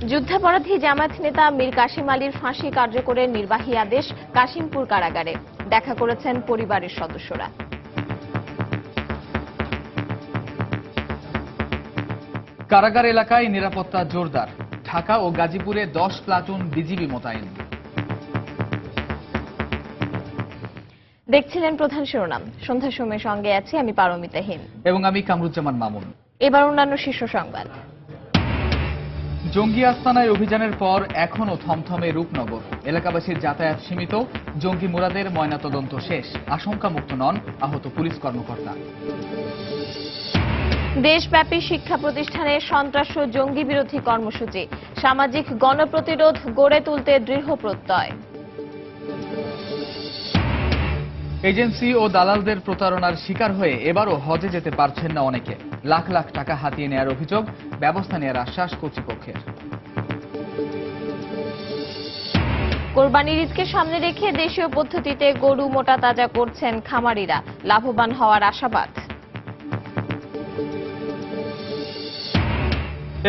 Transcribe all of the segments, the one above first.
যুদ্ধাপরাধী জামায়াত নেতা মীর কাসেম আলীর ফাঁসি কার্যকরের নির্বাহী আদেশ কাশিমপুর কারাগারে দেখা করেছেন পরিবারের সদস্যরা। কারাগার এলাকায় নিরাপত্তা জোরদার। ঢাকা ও গাজীপুরে 10 প্লাটুন বিজিবি মোতায়েন। দেখছিলেন প্রধান শিরোনাম। সন্ধ্যার সময় সঙ্গে আছি আমি পারমিতাহীন এবং আমি কামরুজ্জামান মামুন। এবার অন্যান্য শীর্ষ সংবাদ। জঙ্গি আস্তানায় অভিযানের পর এখনো থমথমে রূপনগর। এলাকাবাসীর যাতায়াত সীমিত। জঙ্গি মুরাদের ময়নাতদন্ত শেষ। আশঙ্কামুক্ত নন আহত পুলিশ কর্মকর্তা। দেশব্যাপী শিক্ষা প্রতিষ্ঠানে সন্ত্রাস ও জঙ্গি বিরোধী কর্মসূচি। সামাজিক গণপ্রতিরোধ গড়ে তুলতে দৃঢ় প্রত্যয়। এজেন্সি ও দালালদের প্রতারণার শিকার হয়ে এবারও হজে যেতে পারছেন না অনেকে। লাখ লাখ টাকা হাতিয়ে নেওয়ার অভিযোগ। ব্যবস্থা নেওয়ার আশ্বাস কর্তৃপক্ষের। কোরবানির ঈদকে সামনে রেখে দেশীয় পদ্ধতিতে গরু মোটা তাজা করছেন খামারিরা। লাভবান হওয়ার আশাবাদ।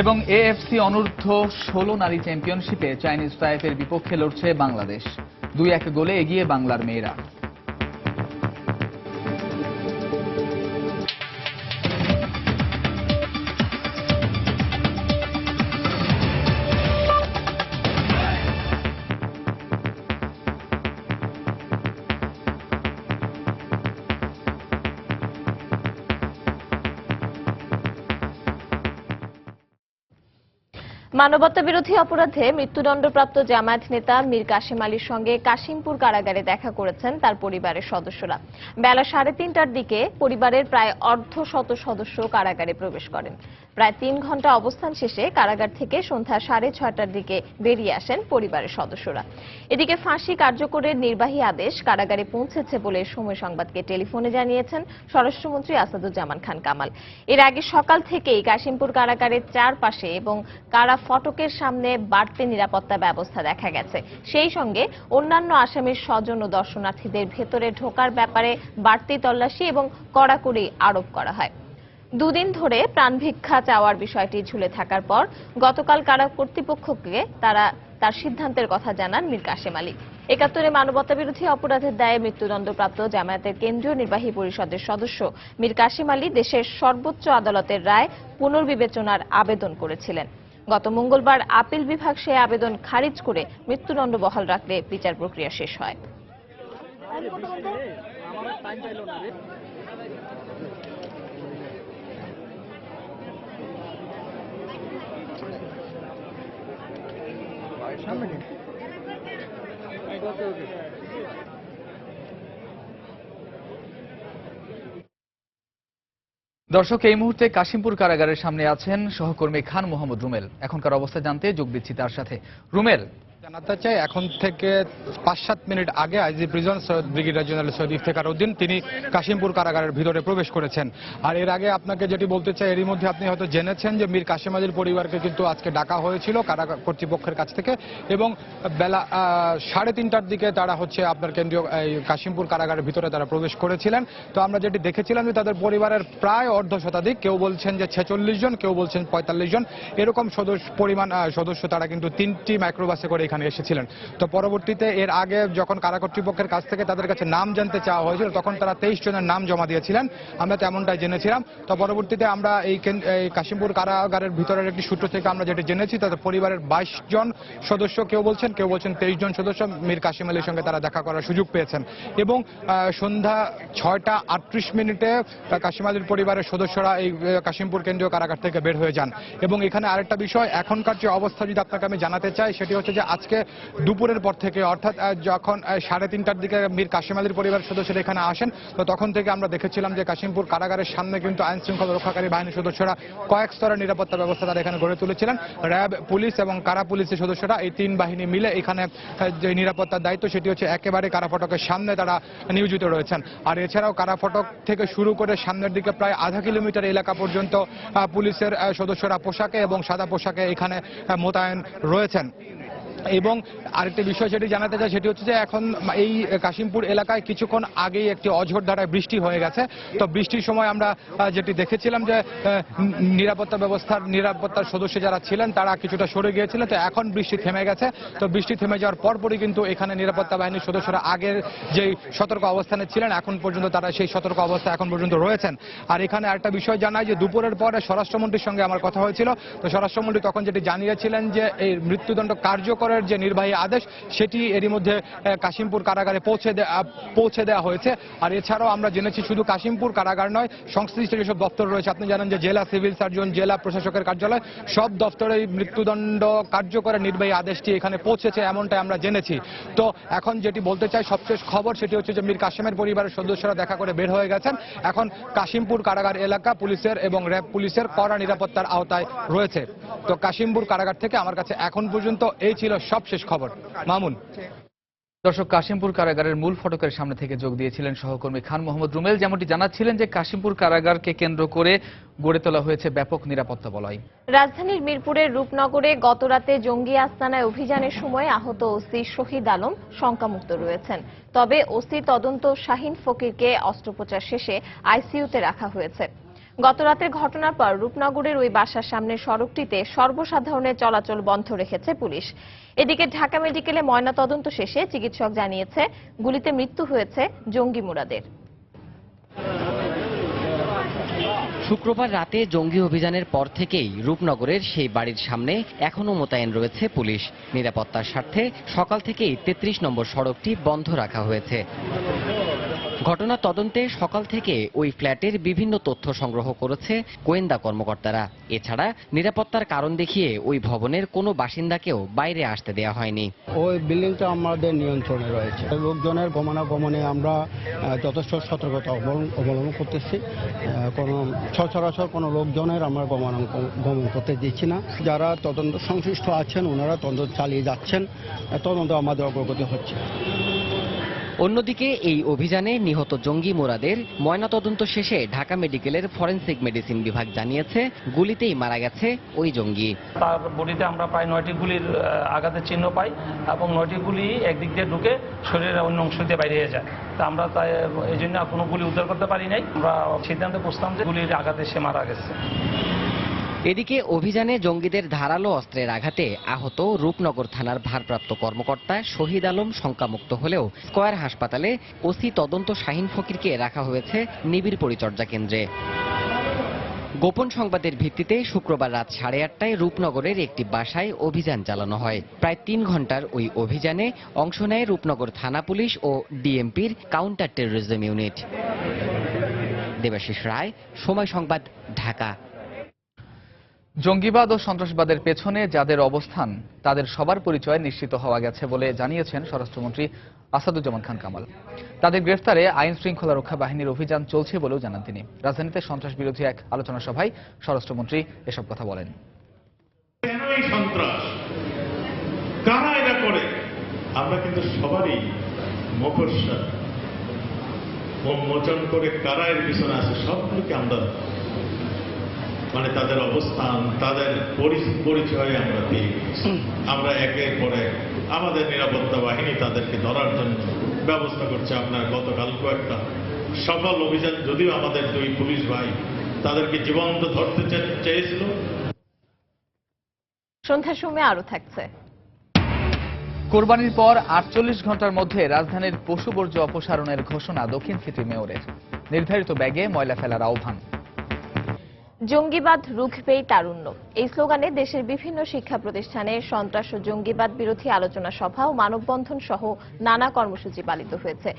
এবং এএফসি অনূর্ধ্ব 16 নারী চ্যাম্পিয়নশিপে চাইনিজ তাইপের বিপক্ষে লড়ছে বাংলাদেশ। 2-1 গোলে এগিয়ে বাংলার মেয়েরা। মানবতা বিরোধী অপরাধে মৃত্যুদণ্ডপ্রাপ্ত জামায়াত নেতা মীর কাসেম আলীর সঙ্গে কাশিমপুর কারাগারে দেখা করেছেন তার পরিবারের সদস্যরা। বেলা 3:30টার দিকে পরিবারের প্রায় অর্ধশত সদস্য কারাগারে প্রবেশ করেন। প্রায় 3 ঘণ্টা অবস্থান শেষে কারাগার থেকে সন্ধ্যা 6:30টার দিকে বেরিয়ে আসেন পরিবারের সদস্যরা। এদিকে ফাঁসি কার্যকরের নির্বাহী আদেশ কারাগারে পৌঁছেছে বলে সময় সংবাদকে টেলিফোনে জানিয়েছেন স্বরাষ্ট্রমন্ত্রী আসাদুজ্জামান খান কামাল। এর আগে সকাল থেকেই কাশিমপুর কারাগারের চারপাশে এবং কারা ফটকের সামনে বাড়তি নিরাপত্তা ব্যবস্থা দেখা গেছে। সেই সঙ্গে অন্যান্য আসামির স্বজন ও দর্শনার্থীদের ভেতরে ঢোকার ব্যাপারে বাড়তি তল্লাশি এবং কড়াকড়ি আরোপ করা হয়। 2 দিন ধরে প্রাণভিক্ষা চাওয়ার বিষয়টি ঝুলে থাকার পর গতকাল কারা কর্তৃপক্ষকে তার সিদ্ধান্তের কথা জানান মীর কাসেম আলী। 71-এ মানবতা বিরোধী অপরাধের দায়ে মৃত্যুদণ্ডপ্রাপ্ত জামায়াতের কেন্দ্রীয় নির্বাহী পরিষদের সদস্য মীর কাসেম আলী দেশের সর্বোচ্চ আদালতের রায় পুনর্বিবেচনার আবেদন করেছিলেন। গত মঙ্গলবার আপিল বিভাগ সে আবেদন খারিজ করে মৃত্যুদণ্ড বহাল রাখলে বিচার প্রক্রিয়া শেষ হয়। দর্শক, এই মুহূর্তে কাশিমপুর কারাগারের সামনে আছেন সহকর্মী খান মোহাম্মদ রুমেল। এখনকার অবস্থা জানতে যোগ দিচ্ছি তার সাথে। রুমেল, জানাতে চাই এখন থেকে 5-7 মিনিট আগে IG prison brigadier general Syed Iftekhar Uddin তিনি কাশিমপুর কারাগারের ভিতরে প্রবেশ করেছেন। আর এর আগে আপনাকে যেটি বলতে চাই, এরই মধ্যে আপনি হয়তো জেনেছেন যে মীর কাসেম আলীর পরিবারকে কিন্তু আজকে ডাকা হয়েছিল কারাগার কর্তৃপক্ষের কাছ থেকে এবং বেলা 3:30টার দিকে তারা আপনার কেন্দ্রীয় কাশিমপুর কারাগারের ভিতরে তারা প্রবেশ করেছিলেন। তো আমরা যেটি দেখেছিলাম যে তাদের পরিবারের প্রায় অর্ধশতাধিক, কেউ বলছেন যে 46 জন, কেউ বলছেন 45 জন, এরকম সদস্য তারা কিন্তু 3টি মাইক্রোবাসে করে এখানে এসেছিলেন। তো পরবর্তীতে এর আগে যখন কারা কর্তৃপক্ষের কাছ থেকে তাদের কাছে নাম জানতে চাওয়া হয়েছিল তখন তারা 23 জনের নাম জমা দিয়েছিলেন, আমরা তেমনটাই জেনেছিলাম। তো পরবর্তীতে আমরা এই কাশিমপুর কারাগারের ভিতরের একটি সূত্র থেকে আমরা যেটি জেনেছি তাদের পরিবারের 22 জন সদস্য, কেউ বলছেন 23 জন সদস্য মীর কাসেম আলীর সঙ্গে তারা দেখা করার সুযোগ পেয়েছেন এবং সন্ধ্যা 6:38 কাসেম আলীর পরিবারের সদস্যরা এই কাশিমপুর কেন্দ্রীয় কারাগার থেকে বের হয়ে যান। এবং এখানে আরেকটা বিষয়, এখনকার যে অবস্থা যদি আপনাকে আমি জানাতে চাই সেটি হচ্ছে যে আজকে দুপুরের পর থেকে অর্থাৎ যখন 3:30টার দিকে মীর কাসেম আলীর পরিবারের সদস্যরা এখানে আসেন তো তখন থেকে আমরা দেখেছিলাম যে কাশিমপুর কারাগারের সামনে কিন্তু আইন শৃঙ্খলা রক্ষাকারী বাহিনীর সদস্যরা কয়েক স্তরের নিরাপত্তা ব্যবস্থা তারা এখানে গড়ে তুলেছিলেন। র্যাব, পুলিশ এবং কারা পুলিশের সদস্যরা এই 3 বাহিনী মিলে এখানে যে নিরাপত্তার দায়িত্ব সেটি হচ্ছে একেবারে কারা ফটকের সামনে তারা নিয়োজিত রয়েছেন। আর এছাড়াও কারা ফটক থেকে শুরু করে সামনের দিকে প্রায় আধা কিলোমিটার এলাকা পর্যন্ত পুলিশের সদস্যরা পোশাকে এবং সাদা পোশাকে এখানে মোতায়েন রয়েছেন। এবং আরেকটি বিষয় যেটি জানাতে চাই সেটি হচ্ছে যে এখন এই কাশিমপুর এলাকায় কিছুক্ষণ আগেই একটি অঝোর ধারায় বৃষ্টি হয়ে গেছে। তো বৃষ্টির সময় আমরা যেটি দেখেছিলাম যে নিরাপত্তার সদস্য যারা ছিলেন তারা কিছুটা সরে গিয়েছিলেন। তো এখন বৃষ্টি থেমে গেছে। তো বৃষ্টি থেমে যাওয়ার পরপরই কিন্তু এখানে নিরাপত্তা বাহিনীর সদস্যরা আগের যেই সতর্ক অবস্থানে ছিলেন এখন পর্যন্ত তারা সেই সতর্ক অবস্থা এখন পর্যন্ত রয়েছেন। আর এখানে একটা বিষয় জানাই যে দুপুরের পরে স্বরাষ্ট্রমন্ত্রীর সঙ্গে আমার কথা হয়েছিল। তো স্বরাষ্ট্রমন্ত্রী তখন যেটি জানিয়েছিলেন যে এই মৃত্যুদণ্ড কার্যকরের যে নির্বাহী আদেশ সেটি এরই মধ্যে কাশিমপুর কারাগারে পৌঁছে দেওয়া হয়েছে। আর এছাড়াও আমরা জেনেছি শুধু কাশিমপুর কারাগার নয়, সংশ্লিষ্ট যেসব দপ্তর রয়েছে, আপনি জানেন যে জেলা সিভিল সার্জন, জেলা প্রশাসকের কার্যালয়, সব দপ্তরে মৃত্যুদণ্ড কার্যকরের নির্বাহী আদেশটি এখানে পৌঁছেছে এমনটাই আমরা জেনেছি। তো এখন যেটি বলতে চাই সবশেষ খবর সেটি হচ্ছে যে মীর কাসেমের পরিবারের সদস্যরা দেখা করে বের হয়ে গেছেন। এখন কাশিমপুর কারাগার এলাকা পুলিশের এবং র্যাব পুলিশের কড়া নিরাপত্তার আওতায় রয়েছে। তো কাশিমপুর কারাগার থেকে আমার কাছে এখন পর্যন্ত এই ছিল সবশেষ খবর। মামুন। দর্শক, কাশিমপুর কারাগারের মূল ফটকের সামনে থেকে যোগ দিয়েছিলেন সহকর্মী খান মোহাম্মদ রুমেল। যেমনটি জানাচ্ছিলেন যে কাশিমপুর কারাগারকে কেন্দ্র করে গড়ে তোলা হয়েছে ব্যাপক নিরাপত্তা বলয়। রাজধানীর মিরপুরের রূপনগরে গতরাতে জঙ্গি আস্তানায় অভিযানের সময় আহত ওসি শহীদ আলম শঙ্কামুক্ত রয়েছেন। তবে ওসি তদন্ত শাহিন ফকিরকে অস্ত্রোপচার শেষে আইসিইউতে রাখা হয়েছে। গতরাতের ঘটনার পর রূপনগরের ওই বাসার সামনের সড়কটিতে সর্বসাধারণের চলাচল বন্ধ রেখেছে পুলিশ। এদিকে ঢাকা মেডিকেলে ময়নাতদন্ত শেষে চিকিৎসক জানিয়েছে গুলিতে মৃত্যু হয়েছে জঙ্গি মুরাদের। শুক্রবার রাতে জঙ্গি অভিযানের পর থেকেই রূপনগরের সেই বাড়ির সামনে এখনো মোতায়েন রয়েছে পুলিশ। নিরাপত্তার স্বার্থে সকাল থেকেই ৩৩ নম্বর সড়কটি বন্ধ রাখা হয়েছে। ঘটনা তদন্তে সকাল থেকে ওই ফ্ল্যাটের বিভিন্ন তথ্য সংগ্রহ করেছে গোয়েন্দা কর্মকর্তারা। এছাড়া নিরাপত্তার কারণ দেখিয়ে ওই ভবনের কোনো বাসিন্দাকেও বাইরে আসতে দেওয়া হয়নি। ওই বিল্ডিংটা আমাদের নিয়ন্ত্রণে রয়েছে। লোকজনের গমনাগমনে আমরা যথেষ্ট সতর্কতা অবলম্বন করতেছি। কোনো সচরাচর কোনো লোকজনের আমরা গমন করতে দিচ্ছি না। যারা তদন্ত সংশ্লিষ্ট আছেন ওনারা তদন্ত চালিয়ে যাচ্ছেন, তদন্ত আমাদের অগ্রগতি হচ্ছে। অন্যদিকে এই অভিযানে নিহত জঙ্গি মোরাদের ময়নাতদন্ত শেষে ঢাকা মেডিকেলের ফরেনসিক মেডিসিন বিভাগ জানিয়েছে গুলিতেই মারা গেছে ওই জঙ্গি। তার বডিতে আমরা প্রায় 9টি গুলির আঘাতের চিহ্ন পাই এবং 9টি গুলি একদিক দিয়ে ঢুকে শরীরের অন্য অংশ দিয়ে বাইরে হয়ে যায়। তা আমরা তাই এই জন্য কোনো গুলি উদ্ধার করতে পারি নাই। আমরা সিদ্ধান্তে পৌঁছলাম যে গুলির আঘাতে সে মারা গেছে। এদিকে অভিযানে জঙ্গিদের ধারালো অস্ত্রের আঘাতে আহত রূপনগর থানার ভারপ্রাপ্ত কর্মকর্তা শহীদ আলম শঙ্কামুক্ত হলেও স্কয়ার হাসপাতালে ওসি তদন্ত শাহিন ফকিরকে রাখা হয়েছে নিবিড় পরিচর্যা কেন্দ্রে। গোপন সংবাদের ভিত্তিতে শুক্রবার রাত 8:30টায় রূপনগরের একটি বাসায় অভিযান চালানো হয়। প্রায় 3 ঘন্টার ওই অভিযানে অংশ নেয় রূপনগর থানা পুলিশ ও ডিএমপির counter terrorism unit. Debashis Roy, সময় সংবাদ, ঢাকা। জঙ্গিবাদ ও সন্ত্রাসবাদের পেছনে যাদের অবস্থান তাদের সবার পরিচয় নিশ্চিত হওয়া গেছে বলে জানিয়েছেন স্বরাষ্ট্রমন্ত্রী আসাদুজ্জামান খান কামাল। তাদের গ্রেফতারে আইন শৃঙ্খলা রক্ষা বাহিনীর অভিযান চলছে বলেও জানান তিনি। রাজধানীতে সন্ত্রাস বিরোধী এক আলোচনা সভায় স্বরাষ্ট্রমন্ত্রী এসব কথা বলেন। সন্ত্রাস কারা এটা করে আমরা কিন্তু সবারই মুখোশটা উন্মোচন করে কারা এর পিছনে আছে সবগুলোকে আমরা তাদের অবস্থান তাদের পরিচয় আমরা পেয়ে গেছি। আমরা একের পর এক আমাদের নিরাপত্তা বাহিনী তাদেরকে ধরার জন্য ব্যবস্থা করছে। আপনার গতকালকে একটা সফল অভিযান, যদিও আমাদের 2 পুলিশ ভাই তাদেরকে জীবন্ত ধরতে চেয়েছিল। সন্ধ্যার সময় আরো থাকছে। কোরবানির পর 48 ঘন্টার মধ্যে রাজধানীর পশু বর্জ্য অপসারণের ঘোষণা দক্ষিণ সিটি মেয়রের। নির্ধারিত ব্যাগে ময়লা ফেলার আহ্বান। জঙ্গিবাদ রুখবেই তারুণ্য, এই স্লোগানে দেশের বিভিন্ন শিক্ষা প্রতিষ্ঠানে সন্ত্রাস ও জঙ্গিবাদ বিরোধী আলোচনা সভা ও মানববন্ধন সহ নানা কর্মসূচি পালিত হয়েছে।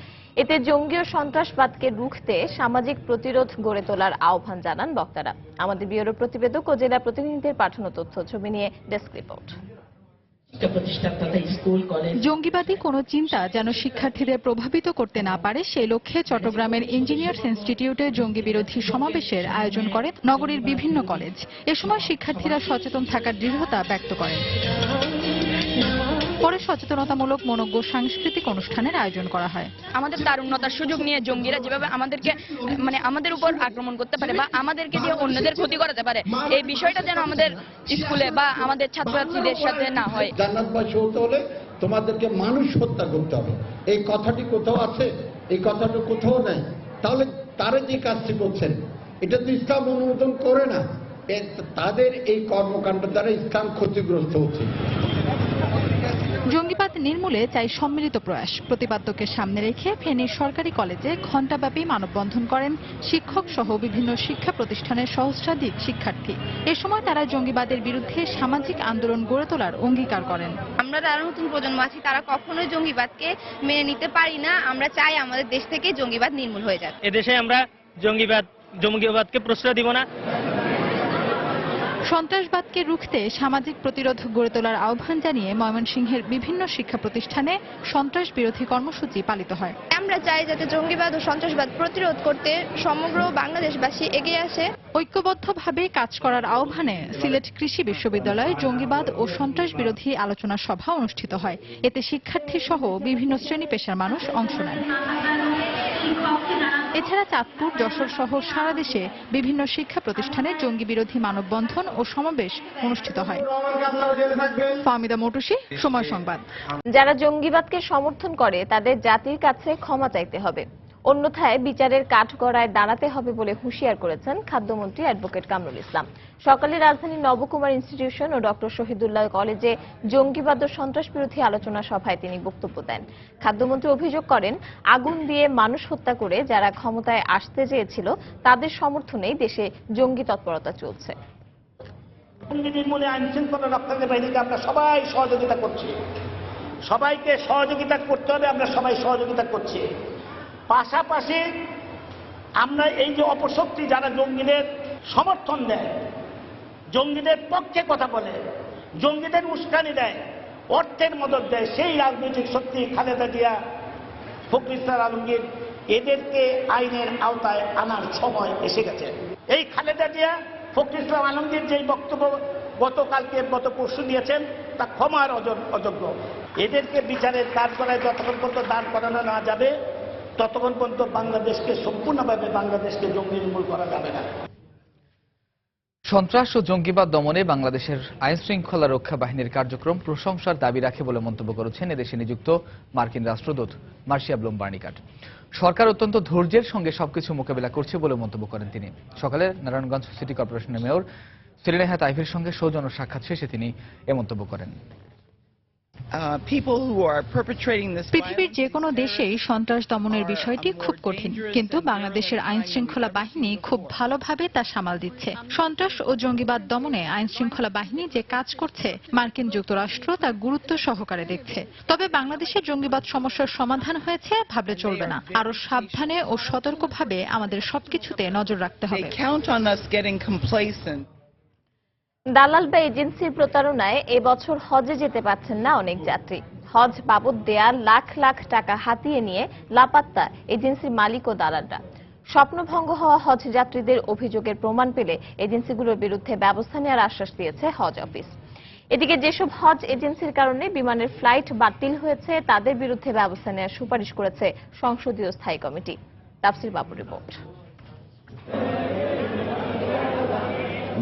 এতে জঙ্গি ও সন্ত্রাসবাদকে রুখতে সামাজিক প্রতিরোধ গড়ে তোলার আহ্বান জানান বক্তারা। আমাদের ব্যুরো প্রতিবেদক ও জেলা প্রতিনিধিদের পাঠানো তথ্য ছবি নিয়ে ডেস্ক রিপোর্ট। জঙ্গিবাদী কোনো চিন্তা যেন শিক্ষার্থীদের প্রভাবিত করতে না পারে সেই লক্ষ্যে চট্টগ্রামের ইঞ্জিনিয়ার্স ইনস্টিটিউটে জঙ্গি বিরোধী সমাবেশের আয়োজন করে নগরীর বিভিন্ন কলেজ। এ সময় শিক্ষার্থীরা সচেতন থাকার দৃঢ়তা ব্যক্ত করেন। পরে সচেতনতামূলক মনোজ্ঞ সাংস্কৃতিক অনুষ্ঠানের আয়োজন করা হয়। আমাদের তারুণ্যতার সুযোগ নিয়ে জঙ্গিরা যেভাবে আমাদেরকে আমাদের উপর আক্রমণ করতে পারে বা আমাদেরকে দিয়ে অন্যদের ক্ষতি করাতে পারে, এই বিষয়টা যেন আমাদের স্কুলে বা আমাদের ছাত্রছাত্রীদের সাথে না হয়। জান্নাতবাসী হতে হলে তোমাদেরকে মানুষ হত্যা করতে হবে, এই কথাটি কোথাও আছে? এই কথাটা কোথাও নাই। তাহলে তারা যে কাজটি করছেন এটা তো ইসলাম অনুমোদন করে না। তাদের এই কর্মকাণ্ডের দ্বারা ইসলাম ক্ষতিগ্রস্ত হচ্ছে। জঙ্গিবাদ নির্মূলে চাই সম্মিলিত প্রয়াস। প্রতিপাদ্যকে সামনে রেখে ফেনীর সরকারি কলেজে ঘণ্টাব্যাপী মানববন্ধন করেন শিক্ষক সহ বিভিন্ন শিক্ষা প্রতিষ্ঠানের সহস্রাধিক শিক্ষার্থী। এ সময় তারা জঙ্গিবাদের বিরুদ্ধে সামাজিক আন্দোলন গড়ে তোলার অঙ্গীকার করেন। আমরা যারা নতুন প্রজন্ম আছি তারা কখনোই জঙ্গিবাদকে মেনে নিতে পারি না। আমরা চাই আমাদের দেশ থেকে জঙ্গিবাদ নির্মূল হয়ে যাক। এদেশে আমরা জঙ্গিবাদকে প্রশ্রয় দিব না। সন্ত্রাসবাদকে রুখতে সামাজিক প্রতিরোধ গড়ে তোলার আহ্বান জানিয়ে ময়মনসিংহের বিভিন্ন শিক্ষা প্রতিষ্ঠানে সন্ত্রাস বিরোধী কর্মসূচি পালিত হয়। আমরা চাই যাতে জঙ্গিবাদ ও সন্ত্রাসবাদ প্রতিরোধ করতে সমগ্র বাংলাদেশবাসী এগিয়ে আসে। ঐক্যবদ্ধভাবে কাজ করার আহ্বানে সিলেট কৃষি বিশ্ববিদ্যালয়ে জঙ্গিবাদ ও সন্ত্রাস বিরোধী আলোচনা সভা অনুষ্ঠিত হয়। এতে শিক্ষার্থী সহ বিভিন্ন শ্রেণী পেশার মানুষ অংশ নেন। এছাড়া চাঁদপুর, যশোর সহ সারা দেশে বিভিন্ন শিক্ষা প্রতিষ্ঠানে জঙ্গি বিরোধী মানববন্ধন ও সমাবেশ অনুষ্ঠিত হয়। ফাহমিদা মৌটুসী, সময় সংবাদ। যারা জঙ্গিবাদকে সমর্থন করে তাদের জাতির কাছে ক্ষমা চাইতে হবে, অন্যথায় বিচারের কাঠগড়ায় দাঁড়াতে হবে বলে হুঁশিয়ার করেছেন খাদ্যমন্ত্রী অ্যাডভোকেট কামরুল ইসলাম। সকালে রাজধানীর নবকুমার ইনস্টিটিউশন ও ডক্টর শহীদুল্লাহ কলেজে জঙ্গিবাদ ও সন্ত্রাস বিরোধী আলোচনা সভায় তিনি বক্তব্য দেন। খাদ্যমন্ত্রী অভিযোগ করেন, আগুন দিয়ে মানুষ হত্যা করে যারা ক্ষমতায় আসতে চেয়েছিল তাদের সমর্থনেই দেশে জঙ্গি তৎপরতা চলছে। জঙ্গি নির্মূলে আইন শৃঙ্খলা রক্ষাকারী বাহিনীকে আমরা সবাই সহযোগিতা করছি, সবাইকে সহযোগিতা করতে হবে, আমরা সবাই সহযোগিতা করছি। পাশাপাশি আমরা এই যে অপশক্তি যারা জঙ্গিদের সমর্থন দেয়, জঙ্গিদের পক্ষে কথা বলে, জঙ্গিদের উস্কানি দেয়, অর্থের মদদ দেয়, সেই রাজনৈতিক শক্তি খালেদা জিয়া, ফখরুল ইসলাম আলমগীর, এদেরকে আইনের আওতায় আনার সময় এসে গেছে। এই খালেদা জিয়া, ফখরুল ইসলাম আলমগীর যেই বক্তব্য গত পরশু দিয়েছেন তা ক্ষমার অযোগ্য। এদেরকে বিচারের কাঠগড়ায় যতক্ষণ পর্যন্ত দাঁড় করানো না যাবে ততক্ষণ পর্যন্ত বাংলাদেশকে সম্পূর্ণভাবে বাংলাদেশকে জঙ্গি নির্মূল করা যাবে না। সন্ত্রাস ও জঙ্গিবাদ দমনে বাংলাদেশের আইন শৃঙ্খলা রক্ষা বাহিনীর কার্যক্রম প্রশংসার দাবি রাখে বলে মন্তব্য করেছেন এদেশে নিযুক্ত মার্কিন রাষ্ট্রদূত মার্শিয়া ব্লুম বার্নিকাট। সরকার অত্যন্ত ধৈর্যের সঙ্গে সবকিছু মোকাবিলা করছে বলে মন্তব্য করেন তিনি। সকালে নারায়ণগঞ্জ সিটি কর্পোরেশনের মেয়র সেলিনা তাইফের সঙ্গে সৌজন্য সাক্ষাৎ শেষে তিনি এ মন্তব্য করেন। পৃথিবীর যে কোনো দেশেই সন্ত্রাস দমনের বিষয়টি খুব কঠিন, কিন্তু বাংলাদেশের আইন শৃঙ্খলা বাহিনী খুব ভালোভাবে তা সামাল দিচ্ছে। সন্ত্রাস ও জঙ্গিবাদ দমনে আইন শৃঙ্খলা বাহিনী যে কাজ করছে মার্কিন যুক্তরাষ্ট্র তা গুরুত্ব সহকারে দেখছে। তবে বাংলাদেশের জঙ্গিবাদ সমস্যার সমাধান হয়েছে ভাবলে চলবে না, আরো সাবধানে ও সতর্কভাবে আমাদের সবকিছুতে নজর রাখতে হবে। দালাল বা এজেন্সির প্রতারণায় এবছর হজে যেতে পারছেন না অনেক যাত্রী। হজ বাবদ দেয়া লাখ লাখ টাকা হাতিয়ে নিয়ে লাপাত্তা এজেন্সির মালিক ও দালালরা। স্বপ্নভঙ্গ হওয়া হজ যাত্রীদের অভিযোগের প্রমাণ পেলে এজেন্সিগুলোর বিরুদ্ধে ব্যবস্থা নেওয়ার আশ্বাস দিয়েছে হজ অফিস। এদিকে যেসব হজ এজেন্সির কারণে বিমানের ফ্লাইট বাতিল হয়েছে তাদের বিরুদ্ধে ব্যবস্থা নেওয়ার সুপারিশ করেছে সংসদীয় স্থায়ী কমিটি। তাফসির বাবুর রিপোর্ট।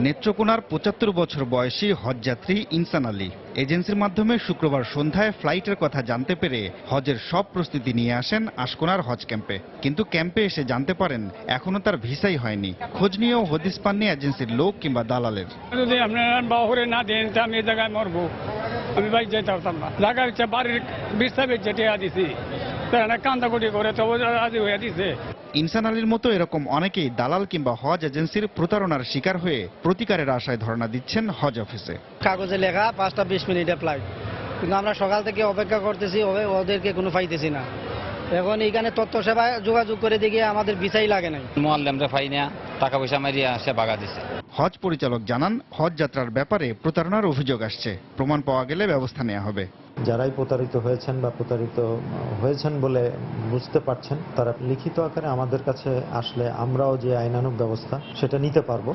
নেত্রকোনার ৭৫ বছর বয়সী হজযাত্রী ইনসান আলী এজেন্সির মাধ্যমে শুক্রবার সন্ধ্যায় ফ্লাইটের কথা জানতে পেরে হজের সব প্রস্তুতি নিয়ে আসেন আশকোনার হজ ক্যাম্পে। কিন্তু ক্যাম্পে এসে জানতে পারেন এখনো তার ভিসাই হয়নি। খোঁজ নিয়েও হদিস পাননি এজেন্সির লোক কিংবা দালালের। যদি আপনারা বাহরে না দেন তা আমি এই জায়গায় মরবো, আমি বাইক যেতে পারতাম না। জায়গা হচ্ছে বাড়ির ভিসা যেতে দিছি, কান্দাকুটি করে তো রাজি হয়ে দিছে। ইনসান আলীর মতো এরকম অনেকেই দালাল কিংবা হজ এজেন্সির প্রতারণার শিকার হয়ে প্রতিকারের আশায় ধর্ণা দিচ্ছেন হজ অফিসে। কাগজে লেখা 5টা 20 মিনিটে ফ্লাইট, কিন্তু আমরা সকাল থেকে অপেক্ষা করতেছি, ওদেরকে কোনো পাইতেছি না। এখন এইখানে তথ্য সেবায় যোগাযোগ করে দেখি আমাদের ভিসাই লাগে নাই। মোয়াল্লেমরা পাই না, টাকা পয়সা মারিয়া সে বাগা দিছে। হজ পরিচালক জানান হজ যাত্রার ব্যাপারে প্রতারণার অভিযোগ আসছে, প্রমাণ পাওয়া গেলে ব্যবস্থা নেওয়া হবে। যারাই প্রতারিত হয়েছেন বা প্রতারিত হয়েছেন বলে বুঝতে পারছেন তারা লিখিত আকারে আমাদের কাছে আসলে আমরাও যে আইনানুগ ব্যবস্থা সেটা নিতে পারবো।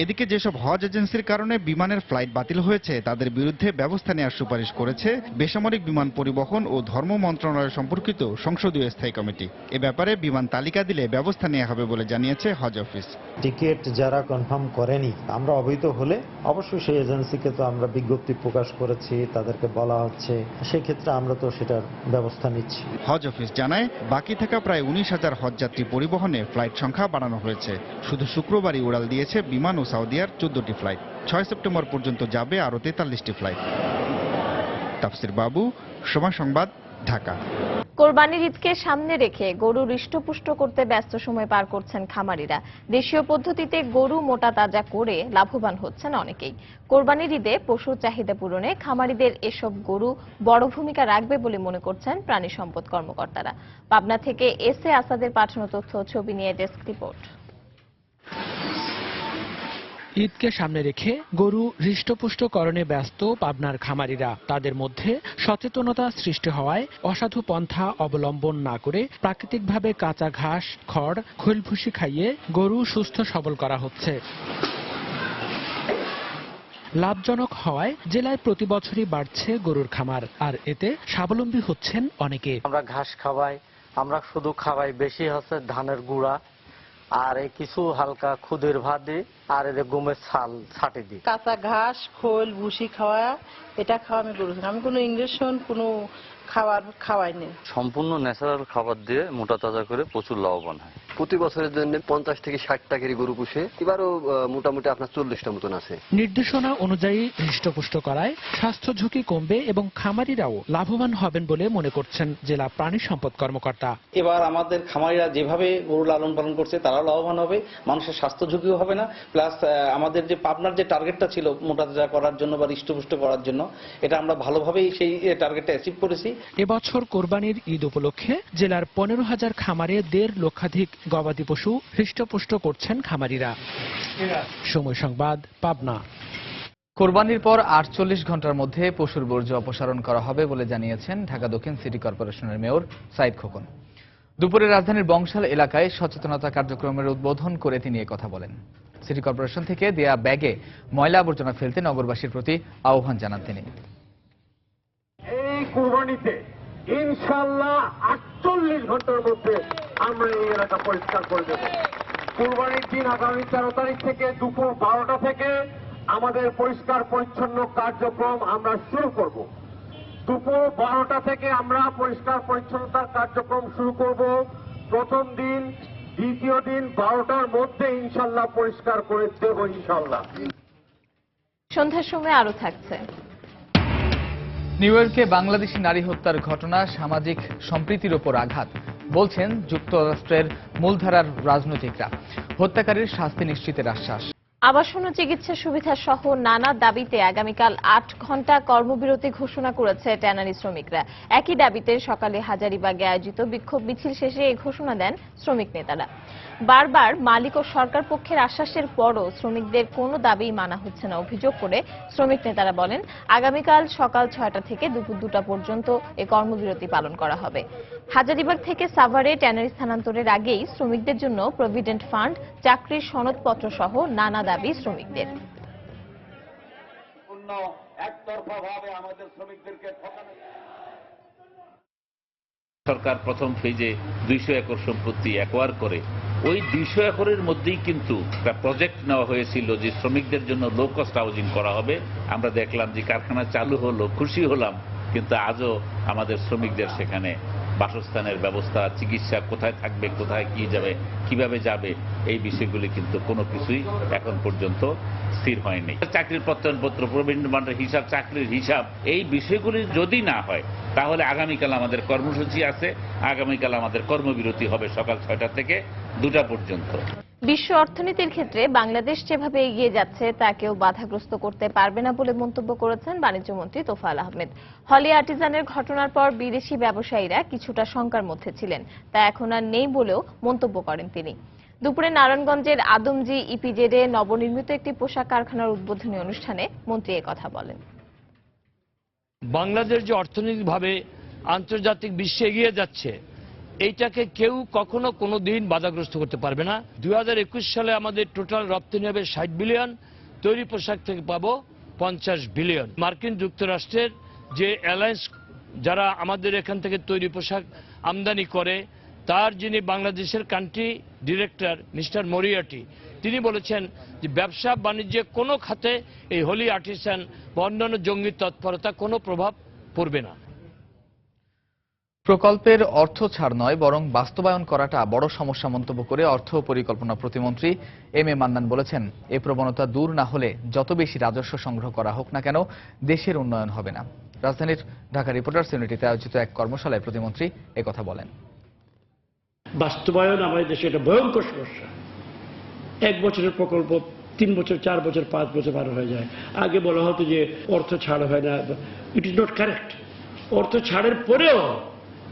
এদিকে যেসব হজ এজেন্সির কারণে বিমানের ফ্লাইট বাতিল হয়েছে তাদের বিরুদ্ধে ব্যবস্থা নেওয়ার সুপারিশ করেছে বেসামরিক বিমান পরিবহন ও ধর্ম মন্ত্রণালয় সম্পর্কিত সংসদীয় স্থায়ী কমিটি। এ ব্যাপারে বিমান তালিকা দিলে ব্যবস্থা নেওয়া হবে বলে জানিয়েছে হজ অফিস। টিকিট যারা কনফার্ম করেনি, আমরা অবৈধ হলে অবশ্যই সেই এজেন্সিকে তো আমরা বিজ্ঞপ্তি প্রকাশ করেছি, তাদেরকে বলা হচ্ছে, সেই ক্ষেত্রে আমরা তো সেটার ব্যবস্থা নিচ্ছি। হজ অফিস জানায় বাকি থাকা প্রায় 19,000 হজযাত্রী পরিবহনে ফ্লাইট সংখ্যা বাড়ানো হয়েছে। শুধু শুক্রবারই উড়াল দিয়েছে বিমান ও সাউদিয়ার 14টি ফ্লাইট। 6 সেপ্টেম্বর পর্যন্ত যাবে আরও 43টি ফ্লাইট। তাফসির বাবু, সময় সংবাদ, ঢাকা। কোরবানির ঈদকে সামনে রেখে গরু হৃষ্টপুষ্ট করতে ব্যস্ত সময় পার করছেন খামারিরা। দেশীয় পদ্ধতিতে গরু মোটা তাজা করে লাভবান হচ্ছেন অনেকেই। কোরবানির ঈদে পশুর চাহিদা পূরণে খামারিদের এসব গরু বড় ভূমিকা রাখবে বলে মনে করছেন প্রাণী সম্পদ কর্মকর্তারা। পাবনা থেকে এস.এ. আসাদের পাঠানো তথ্য ছবি নিয়ে ডেস্ক রিপোর্ট। ঈদকে সামনে রেখে গরু হৃষ্টপুষ্টকরণে ব্যস্ত পাবনার খামারিরা। তাদের মধ্যে সচেতনতা সৃষ্টি হওয়ায় অসাধু পন্থা অবলম্বন না করে প্রাকৃতিকভাবে কাঁচা ঘাস, খড়, খৈলভুসি খাইয়ে গরু সুস্থ সবল করা হচ্ছে। লাভজনক হওয়ায় জেলায় প্রতি বছরই বাড়ছে গরুর খামার, আর এতে স্বাবলম্বী হচ্ছেন অনেকে। আমরা ঘাস খাওয়াই, আমরা শুধু খাওয়াই বেশি হচ্ছে ধানের গুঁড়া, আর কিছু হালকা খুদের ভাত দিই, আর এদের গমের ছাল ছাটে দিই। কাঁচা ঘাস, খোল, ভুসি খাওয়া, এটা খাওয়া আমি গরু, আমি কোনো ইঞ্জেকশন কোনো খাবার খাওয়াইনি। সম্পূর্ণ ন্যাচারাল খাবার দিয়ে মোটা তাজা করে প্রচুর লাভবান হয়। প্রতি বছরের জন্য 50 থেকে 60টা করে গরু পুষে, এবারও মোটামুটি আপনার 40টা মতন আছে। নির্দেশনা অনুযায়ী হৃষ্টপুষ্ট করায় স্বাস্থ্য ঝুঁকি কমবে এবং খামারিরাও লাভবান হবেন বলে মনে করছেন জেলা প্রাণী সম্পদ কর্মকর্তা। এবার আমাদের খামারিরা যেভাবে গরু লালন পালন করছে তারাও লাভবান হবে, মানুষের স্বাস্থ্য ঝুঁকিও হবে না। প্লাস আমাদের যে পাবনার যে টার্গেটটা ছিল মোটা তাজা করার জন্য বা হৃষ্টপুষ্ট করার জন্য, এটা আমরা ভালোভাবেই সেই টার্গেটটা অ্যাচিভ করেছি। এবছর কোরবানির ঈদ উপলক্ষে জেলার 15,000 খামারে 1.5 লক্ষাধিক গবাদি পশু হৃষ্টপুষ্ট করছেন খামারিরা। সময় সংবাদ, পাবনা। কোরবানির পর 48 ঘন্টার মধ্যে পশুর বর্জ্য অপসারণ করা হবে বলে জানিয়েছেন ঢাকা দক্ষিণ সিটি কর্পোরেশনের মেয়র সাইদ খোকন। দুপুরে রাজধানীর বংশাল এলাকায় সচেতনতা কার্যক্রমের উদ্বোধন করে তিনি কথা বলেন। সিটি কর্পোরেশন থেকে দেয়া ব্যাগে ময়লা আবর্জনা ফেলতে নগরবাসীর প্রতি আহ্বান জানান তিনি। এই কোরবানিতে ইনশাআল্লাহ 48 ঘন্টার মধ্যে আমরা এই এলাকা পরিষ্কার করে দেব। কোরবানির দিন আগামী 13 তারিখ থেকে দুপুর 12টা থেকে আমাদের পরিষ্কার পরিচ্ছন্ন কার্যক্রম আমরা শুরু করব। দুপুর 12টা থেকে আমরা পরিষ্কার পরিচ্ছন্নতার কার্যক্রম শুরু করব। প্রথম দিন, দ্বিতীয় দিন 12টার মধ্যে ইনশাআল্লাহ পরিষ্কার করে দেব ইনশাআল্লাহ। সন্ধ্যার সময় আরো থাকছে। নিউ ইয়র্কে বাংলাদেশি নারী হত্যার ঘটনা সামাজিক সম্প্রীতির ওপর আঘাত, বলছেন যুক্তরাষ্ট্রের মূলধারার রাজনীতিকরা। হত্যাকারীর শাস্তি নিশ্চিতের আশ্বাস। আবাসন ও চিকিৎসা সুবিধা সহ নানা দাবিতে আগামীকাল 8 ঘন্টা কর্মবিরতি ঘোষণা করেছে ট্যানারি শ্রমিকরা। একই দাবিতে সকালে হাজারীবাগে আয়োজিত বিক্ষোভ মিছিল শেষে এই ঘোষণা দেন শ্রমিক নেতারা। বারবার মালিক ও সরকার পক্ষের আশ্বাসের পরও শ্রমিকদের কোনো দাবি মানা হচ্ছে না অভিযোগ করে শ্রমিক নেতারা বলেন, আগামীকাল সকাল 6টা থেকে দুপুর 2টা পর্যন্ত এই কর্মবিরতি পালন করা হবে। হাজারীবাগ থেকে সাভারে ট্যানারি স্থানান্তরের আগেই শ্রমিকদের জন্য প্রভিডেন্ট ফান্ড, চাকরির সনদপত্র সহ নানা দাবি শ্রমিকদের। সরকার প্রথম ফেজে 200 একর সম্পত্তি অ্যাকোয়ার করে, ওই 200 একরের মধ্যেই কিন্তু একটা প্রজেক্ট নেওয়া হয়েছিল যে শ্রমিকদের জন্য লো কস্ট হাউজিং করা হবে। আমরা দেখলাম যে কারখানা চালু হলো, খুশি হলাম, কিন্তু আজও আমাদের শ্রমিকদের সেখানে বাসস্থানের ব্যবস্থা, চিকিৎসা, কোথায় থাকবে, কোথায় কি যাবে, কিভাবে যাবে, এই বিষয়গুলি কিন্তু কোনো কিছুই এখন পর্যন্ত স্থির হয়নি। চাকরির প্রত্যয়নপত্র, প্রভিডেন্ট ফান্ডের হিসাব, চাকরির হিসাব, এই বিষয়গুলি যদি না হয় তাহলে আগামীকাল আমাদের কর্মসূচি আছে। আগামীকাল আমাদের কর্মবিরতি হবে সকাল 6টা থেকে 2টা পর্যন্ত। বিশ্ব অর্থনীতির ক্ষেত্রে বাংলাদেশ যেভাবে এগিয়ে যাচ্ছে তা কেউ বাধাগ্রস্ত করতে পারবে না বলে মন্তব্য করেছেন বাণিজ্যমন্ত্রী তোফায়েল আহমেদ। হলি আর্টিজানের ঘটনার পর বিদেশি ব্যবসায়ীরা কিছুটা শঙ্কার মধ্যে ছিলেন, তা এখন আর নেই বলেও মন্তব্য করেন তিনি। দুপুরে নারায়ণগঞ্জের আদমজি ইপিজেডে নবনির্মিত একটি পোশাক কারখানার উদ্বোধনী অনুষ্ঠানে মন্ত্রী কথা বলেন। বাংলাদেশ যে অর্থনৈতিকভাবে আন্তর্জাতিক বিশ্বে এগিয়ে যাচ্ছে, এইটাকে কেউ কখনো কোনো দিন বাধাগ্রস্ত করতে পারবে না। 2021 সালে আমাদের টোটাল রপ্তানি হবে 60 বিলিয়ন, তৈরি পোশাক থেকে পাবো 50 বিলিয়ন। মার্কিন যুক্তরাষ্ট্রের যে অ্যালায়েন্স যারা আমাদের এখান থেকে তৈরি পোশাক আমদানি করে, তার যিনি বাংলাদেশের কান্ট্রি ডিরেক্টর মিস্টার মরিয়াটি, তিনি বলেছেন যে ব্যবসা বাণিজ্যে কোনো খাতে এই হোলি আর্টিসান বা অন্যান্য জঙ্গি তৎপরতা কোনো প্রভাব পড়বে না। প্রকল্পের অর্থ ছাড় নয়, বরং বাস্তবায়ন করাটা বড় সমস্যা মন্তব্য করে অর্থ পরিকল্পনা প্রতিমন্ত্রী এম এ মান্নান বলেছেন, এই প্রবণতা দূর না হলে যত বেশি রাজস্ব সংগ্রহ করা হোক না কেন দেশের উন্নয়ন হবে না। রাজধানীর ঢাকা রিপোর্টার্স ইউনিটিতে আয়োজিত এক কর্মশালায় প্রতিমন্ত্রী একথা বলেন। বাস্তবায়ন আমাদের দেশে এটা ভয়ঙ্কর সমস্যা। 1 বছরের প্রকল্প 3 বছর, 4 বছর, 5 বছর পার হয়ে যায়। আগে বলা হতো যে অর্থ ছাড় হয় না, ইট ইজ নট কারেক্ট। অর্থ ছাড়ের পরেও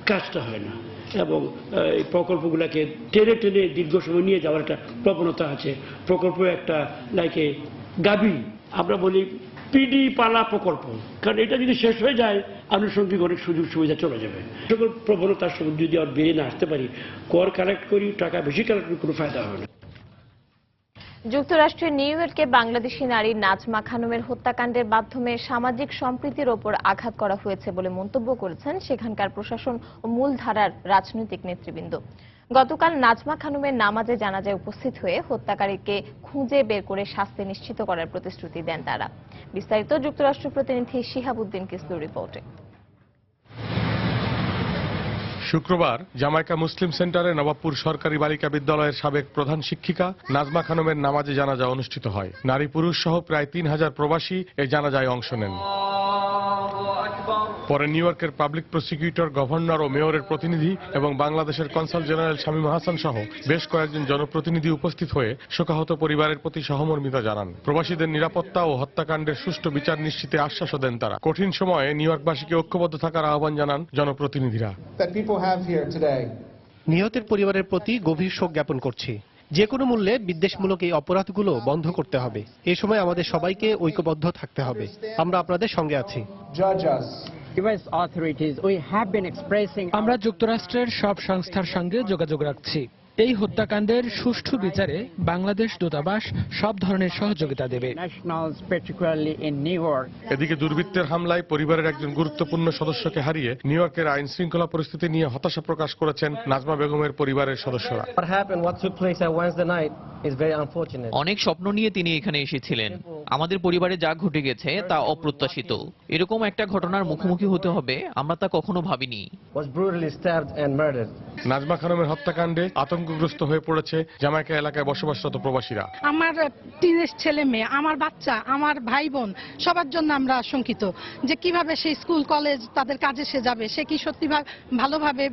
কাজটা হয় না এবং এই প্রকল্পগুলোকে টেনে টেনে দীর্ঘ সময় নিয়ে যাওয়ার একটা প্রবণতা আছে। প্রকল্প একটা লাইক এ গাবি, আমরা বলি পিডি পালা প্রকল্প, কারণ এটা যদি শেষ হয়ে যায় আনুষঙ্গিক অনেক সুযোগ সুবিধা চলে যাবে। সকল প্রবণতার সময় যদি আর বেরিয়ে না আসতে পারি, কর কালেক্ট করি, টাকা বেশি কালেক্ট করি, কোনো ফায়দা হবে না। যুক্তরাষ্ট্রের নিউ ইয়র্কে বাংলাদেশি নারী নাজমা খানমের হত্যাকাণ্ডের মাধ্যমে সামাজিক সম্প্রীতির ওপর আঘাত করা হয়েছে বলে মন্তব্য করেছেন সেখানকার প্রশাসন ও মূলধারার রাজনৈতিক নেতৃবৃন্দ। গতকাল নাজমা খানমের নামাজে জানাজায় উপস্থিত হয়ে হত্যাকারীকে খুঁজে বের করে শাস্তি নিশ্চিত করার প্রতিশ্রুতি দেন তারা। বিস্তারিত যুক্তরাষ্ট্র প্রতিনিধি শিহাবুদ্দিন কিসলুর রিপোর্টে। শুক্রবার জামাইকা মুসলিম সেন্টারে নবাবপুর সরকারি বালিকা বিদ্যালয়ের সাবেক প্রধান শিক্ষিকা নাজমা খানমের নামাজে জানাজা অনুষ্ঠিত হয়। নারী পুরুষ সহ প্রায় 3000 প্রবাসী এই জানাজায় অংশ নেন। পরে নিউ ইয়র্কের পাবলিক প্রসিকিউটর, গভর্নর ও মেয়রের প্রতিনিধি এবং বাংলাদেশের কনসাল জেনারেল শামীম হাসান সহ বেশ কয়েকজন জনপ্রতিনিধি উপস্থিত হয়ে শোকাহত পরিবারের প্রতি সহমর্মিতা জানান। প্রবাসীদের নিরাপত্তা ও হত্যাকাণ্ডের সুষ্ঠু বিচার নিশ্চিতে আশ্বাসও দেন তারা। কঠিন সময়ে নিউ ইয়র্কবাসীকে ঐক্যবদ্ধ থাকার আহ্বান জানান জনপ্রতিনিধিরা। নিহতের পরিবারের প্রতি গভীর শোক জ্ঞাপন করছি। যে কোনো মূল্যে বিদ্বেষমূলক এই অপরাধগুলো বন্ধ করতে হবে। এই সময় আমাদের সবাইকে ঐক্যবদ্ধ থাকতে হবে। আমরা আপনাদের সঙ্গে আছি। আমরা যুক্তরাষ্ট্রের সব সংস্থার সঙ্গে যোগাযোগ রাখছি। এই হত্যাকাণ্ডের সুষ্ঠু বিচারে বাংলাদেশ দূতাবাস সব ধরনের সহযোগিতা দেবে। এদিকে দুর্বৃত্তের হামলায় পরিবারের একজন গুরুত্বপূর্ণ সদস্যকে হারিয়ে নিউ ইয়র্কের আইন শৃঙ্খলা পরিস্থিতি নিয়ে হতাশা প্রকাশ করেছেন নাজমা বেগমের পরিবারের সদস্যরা। অনেক স্বপ্ন নিয়ে তিনি এখানে এসেছিলেন। আমাদের পরিবারে যা ঘটে গেছে তা অপ্রত্যাশিত। এরকম একটা ঘটনার মুখোমুখি হতে হবে আমরা তা কখনো ভাবিনি। নাজমা খানমের হত্যাকাণ্ডে আতঙ্কগ্রস্ত হয়ে পড়েছে জামাইকা এলাকায় বসবাসরত প্রবাসীরা। আমার টিনেজ ছেলে মেয়ে, আমার বাচ্চা, আমার ভাই বোন, সবার জন্য আমরা আশঙ্কিত যে কিভাবে সে স্কুল কলেজ তাদের কাজে সে যাবে, সে কি সত্যি ভালোভাবে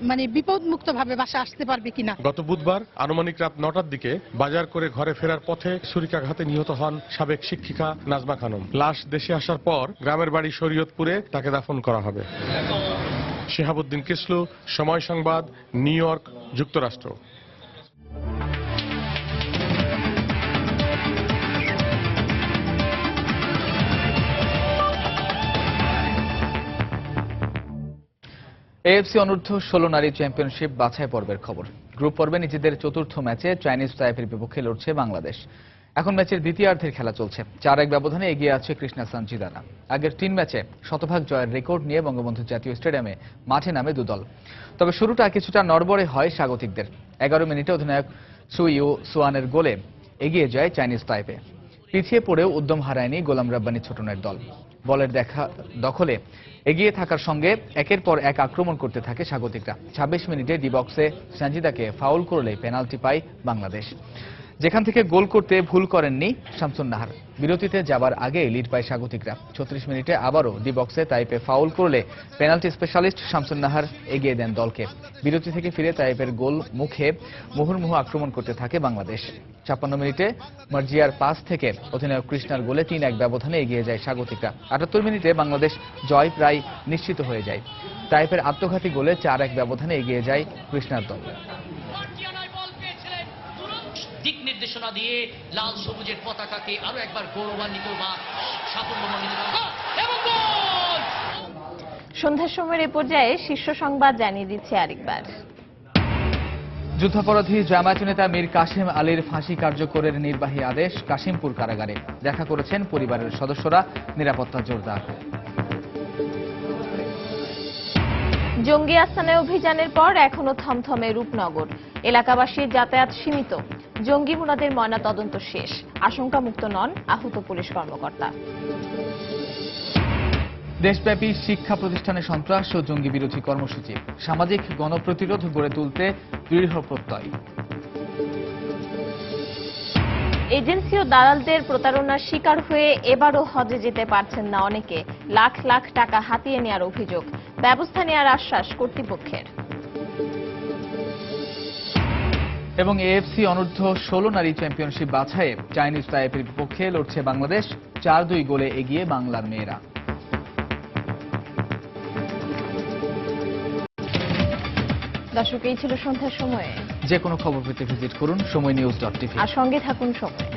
মানে বিপদমুক্ত ভাবে বাসা আসতে পারবে কিনা। গত বুধবার আনুমানিক রাত 9টার দিকে বাজার করে ঘরে ফেরার পথে ছুরিকাঘাতে নিহত হন সাবেক শিক্ষিকা নাজমা খানম। লাশ দেশে আসার পর গ্রামের বাড়ি শরীয়তপুরে তাকে দাফন করা হবে। শিহাবুদ্দিন কিসলু, সময় সংবাদ, নিউ ইয়র্ক, যুক্তরাষ্ট্র। এএফসি অনূর্ধ্ব 16 নারী চ্যাম্পিয়নশিপ বাছাই পর্বের খবর। গ্রুপ পর্বে নিজেদের চতুর্থ ম্যাচে চাইনিজ তাইপের বিপক্ষে লড়ছে বাংলাদেশ। এখন ম্যাচের দ্বিতীয়ার্ধের খেলা চলছে। 4-1 ব্যবধানে এগিয়ে আছে কৃষ্ণা সানজিদারা। আগের 3 ম্যাচে শতভাগ জয়ের রেকর্ড নিয়ে বঙ্গবন্ধু জাতীয় স্টেডিয়ামে মাঠে নামে দুদল। তবে শুরুটা কিছুটা নড়বড়ে হয় স্বাগতিকদের। 11 মিনিটে অধিনায়ক সু ইউ সুয়ানের গোলে এগিয়ে যায় চাইনিজ তাইপে। পিছিয়ে পড়েও উদ্যম হারায়নি গোলাম রাব্বানী ছোটনের দল। বলের দখলে এগিয়ে থাকার সঙ্গে একের পর এক আক্রমণ করতে থাকে স্বাগতিকরা। 26 মিনিটে ডি বক্সে সানজিদাকে ফাউল করলে পেনাল্টি পায় বাংলাদেশ, যেখান থেকে গোল করতে ভুল করেননি শামসুন নাহার। বিরতিতে যাবার আগে লিড পায় স্বাগতিকরা। 36 মিনিটে আবারও ডি বক্সে তাইপে ফাউল করলে পেনাল্টি স্পেশালিস্ট শামসুন নাহার এগিয়ে দেন দলকে। বিরতি থেকে ফিরে তাইপের গোল মুখে মুহুর্মুহু আক্রমণ করতে থাকে বাংলাদেশ। 56 মিনিটে মার্জিয়ার পাস থেকে অধিনায়ক কৃষ্ণার গোলে 3-1 ব্যবধানে এগিয়ে যায় স্বাগতিকরা। 78 মিনিটে বাংলাদেশ জয় প্রায় নিশ্চিত হয়ে যায়। তাইপের আত্মঘাতী গোলে 4-1 ব্যবধানে এগিয়ে যায় কৃষ্ণার দল। দিক নির্দেশনা দিয়ে লাল সবুজের পতাকাকে আরো একবার গৌরবান্বিত বা সাফল্যমণ্ডিত এবং গোল। সন্ধ্যার সময়ের এ পর্যায়ে শীর্ষ সংবাদ জানিয়ে দিচ্ছে আরেকবার। যুদ্ধাপরাধী জামায়াত নেতা মীর কাশেম আলীর ফাঁসি কার্যকরের নির্বাহী আদেশ কাশিমপুর কারাগারে দেখা করেছেন পরিবারের সদস্যরা, নিরাপত্তা জোরদার। জঙ্গি আস্তানা অভিযানের পর এখনো থমথমে রূপনগর, এলাকাবাসীর যাতায়াত সীমিত। জঙ্গি মুনাদের ময়না তদন্ত শেষ, আশঙ্কামুক্ত নন আহত পুলিশ কর্মকর্তা। দেশব্যাপী শিক্ষা প্রতিষ্ঠানে সন্ত্রাস ও জঙ্গি বিরোধী কর্মসূচি, সামাজিক গণপ্রতিরোধ গড়ে তুলতে দৃঢ় প্রত্যয়। এজেন্সি ও দালালদের প্রতারণার শিকার হয়ে এবারও হজে যেতে পারছেন না অনেকে, লাখ লাখ টাকা হাতিয়ে নেওয়ার অভিযোগ, ব্যবস্থা নেওয়ার আশ্বাস কর্তৃপক্ষের। এবং এএফসি অনূর্ধ্ব 16 নারী চ্যাম্পিয়নশিপ বাছাইয়ে চাইনিজ তাইপের বিপক্ষে লড়ছে বাংলাদেশ, 4-2 গোলে এগিয়ে বাংলার মেয়েরা। দর্শক, এই ছিল সন্ধ্যার সময়ে। যে কোনো খবর পেতে ভিজিট করুন সময়নিউজ.tv আর সঙ্গে থাকুন সময়।